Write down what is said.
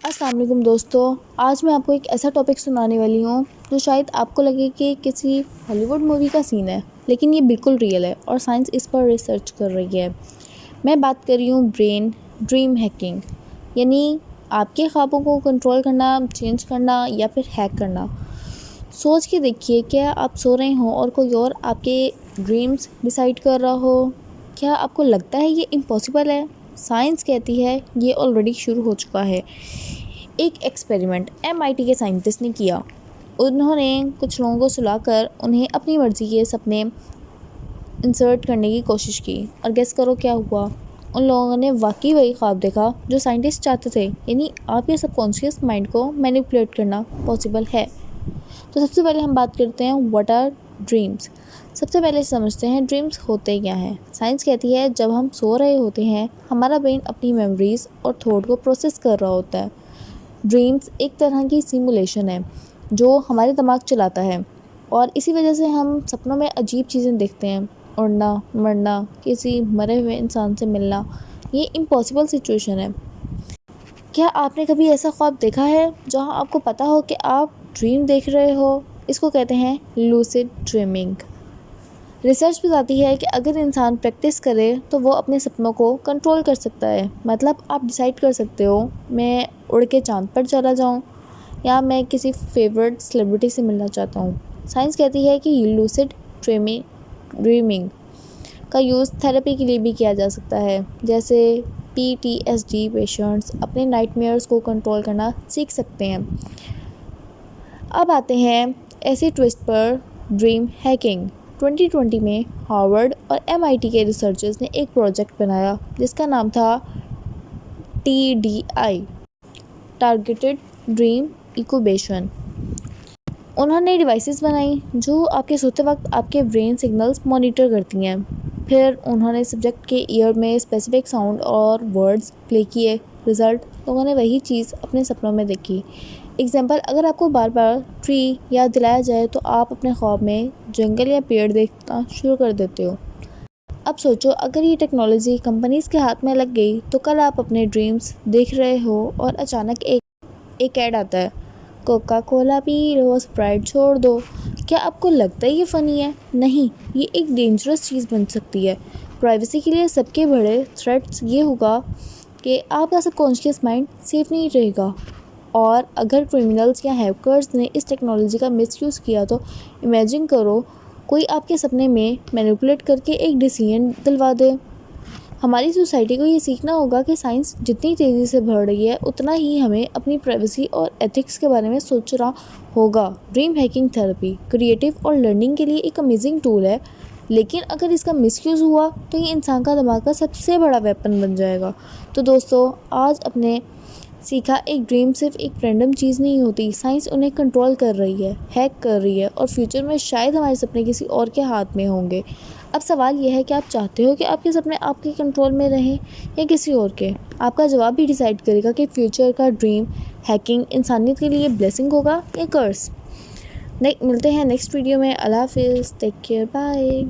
अस्सलाम वालेकुम दोस्तों। आज मैं आपको एक ऐसा टॉपिक सुनाने वाली हूँ जो शायद आपको लगे कि किसी हॉलीवुड मूवी का सीन है, लेकिन ये बिल्कुल रियल है और साइंस इस पर रिसर्च कर रही है। मैं बात कर रही हूँ ब्रेन ड्रीम हैकिंग, यानी आपके ख्वाबों को कंट्रोल करना, चेंज करना या फिर हैक करना। सोच के देखिए, क्या आप सो रहे हो और कोई और आपके ड्रीम्स डिसाइड कर रहा हो? क्या आपको लगता है ये इम्पॉसिबल है? साइंस कहती है ये ऑलरेडी शुरू हो चुका है। एक एक्सपेरिमेंट MIT के साइंटिस्ट ने किया। उन्होंने कुछ लोगों को सुलाकर उन्हें अपनी मर्ज़ी के सपने इंसर्ट करने की कोशिश की, और गेस करो क्या हुआ। उन लोगों ने वाकई वही ख्वाब देखा जो साइंटिस्ट चाहते थे, यानी आपके सबकॉन्शियस माइंड को मैनिपुलेट करना पॉसिबल है। तो सबसे पहले हम बात करते हैं व्हाट आर ड्रीम्स। सबसे पहले समझते हैं ड्रीम्स होते क्या हैं। साइंस कहती है जब हम सो रहे होते हैं, हमारा ब्रेन अपनी मेमोरीज और थॉट को प्रोसेस कर रहा होता है। ड्रीम्स एक तरह की सिमुलेशन है जो हमारे दिमाग चलाता है, और इसी वजह से हम सपनों में अजीब चीज़ें देखते हैं। उड़ना, मरना, किसी मरे हुए इंसान से मिलना, ये इम्पॉसिबल सिचुएशन है। क्या आपने कभी ऐसा ख्वाब देखा है जहां आपको पता हो कि आप ड्रीम देख रहे हो? इसको कहते हैं लूसिड ड्रीमिंग। रिसर्च बताती है कि अगर इंसान प्रैक्टिस करे तो वो अपने सपनों को कंट्रोल कर सकता है। मतलब आप डिसाइड कर सकते हो, मैं उड़ के चांद पर चला जाऊं या मैं किसी फेवरेट सेलिब्रिटी से मिलना चाहता हूं। साइंस कहती है कि लूसिड ड्रीमिंग का यूज़ थेरेपी के लिए भी किया जा सकता है। जैसे PTSD पेशेंट्स अपने नाइटमेयर्स को कंट्रोल करना सीख सकते हैं। अब आते हैं ऐसे ट्विस्ट पर, ड्रीम हैकिंग। 2020 में हार्वर्ड और MIT के रिसर्चर्स ने एक प्रोजेक्ट बनाया जिसका नाम था TDI, टारगेटेड ड्रीम इंक्यूबेशन। उन्होंने डिवाइसेस बनाई जो आपके सोते वक्त आपके ब्रेन सिग्नल्स मॉनिटर करती हैं। फिर उन्होंने सब्जेक्ट के ईयर में स्पेसिफिक साउंड और वर्ड्स प्ले किए। रिज़ल्ट, लोगों ने वही चीज़ अपने सपनों में देखी। एग्जाम्पल, अगर आपको बार बार ट्री याद दिलाया जाए तो आप अपने ख्वाब में जंगल या पेड़ देखना शुरू कर देते हो। अब सोचो, अगर ये टेक्नोलॉजी कंपनीज़ के हाथ में लग गई तो कल आप अपने ड्रीम्स देख रहे हो और अचानक एक ऐड आता है, Coca Cola P low, Sprite छोड़ दो। क्या आपको लगता है ये फ़नी है? नहीं, ये एक डेंजरस चीज़ बन सकती है। प्राइवेसी के लिए सबके बड़े थ्रेट्स ये होगा कि आपका सबकॉन्शियस माइंड सेफ नहीं रहेगा। और अगर क्रिमिनल्स या हैकर्स ने इस टेक्नोलॉजी का मिसयूज़ किया तो इमेजिन करो, कोई आपके सपने में मैनिपुलेट करके एक डिसीजन दिलवा दे। हमारी सोसाइटी को ये सीखना होगा कि साइंस जितनी तेज़ी से बढ़ रही है, उतना ही हमें अपनी प्राइवेसी और एथिक्स के बारे में सोचना होगा। ड्रीम हैकिंग थेरेपी, क्रिएटिव और लर्निंग के लिए एक अमेजिंग टूल है, लेकिन अगर इसका मिसयूज़ हुआ तो ये इंसान का दिमाग का सबसे बड़ा वेपन बन जाएगा। तो दोस्तों, आज अपने सीखा, एक ड्रीम सिर्फ एक रैंडम चीज़ नहीं होती। साइंस उन्हें कंट्रोल कर रही है, हैक कर रही है, और फ्यूचर में शायद हमारे सपने किसी और के हाथ में होंगे। अब सवाल यह है कि आप चाहते हो कि आपके सपने आपके कंट्रोल में रहें या किसी और के? आपका जवाब भी डिसाइड करेगा कि फ्यूचर का ड्रीम हैकिंग इंसानियत के लिए ब्लेसिंग होगा या कर्स। मिलते हैं नेक्स्ट वीडियो में। अल्लाह हाफिज़, टेक केयर, बाय।